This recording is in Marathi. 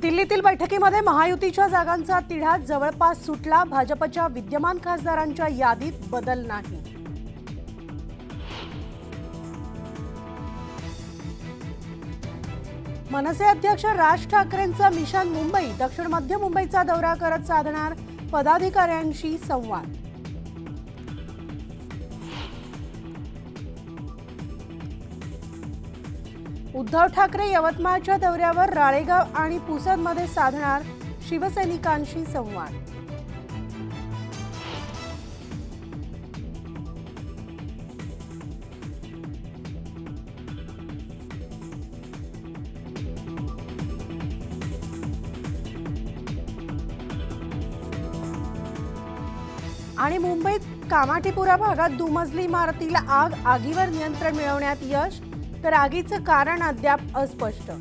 दिल्लीतील बैठकीमध्ये महायुतीच्या जागांचा तिढा जवळपास सुटला। भाजपच्या विद्यमान खासदारांच्या यादीत बदल नाही। मनसे अध्यक्ष राज ठाकरेंचा मिशन मुंबई दक्षिण मध्य मुंबईचा दौरा करत साधणार पदाधिकाऱ्यांशी संवाद। उद्धव ठाकरे यवतमाळच्या दौऱ्यावर राळेगाव आणि पुसदमध्ये साधणार शिवसैनिकांशी संवाद। आणि मुंबईत कामाठीपुरा भागात दुमजली इमारतीला आग, आगीवर नियंत्रण मिळवण्यात यश, तर आगीचं कारण अद्याप अस्पष्ट।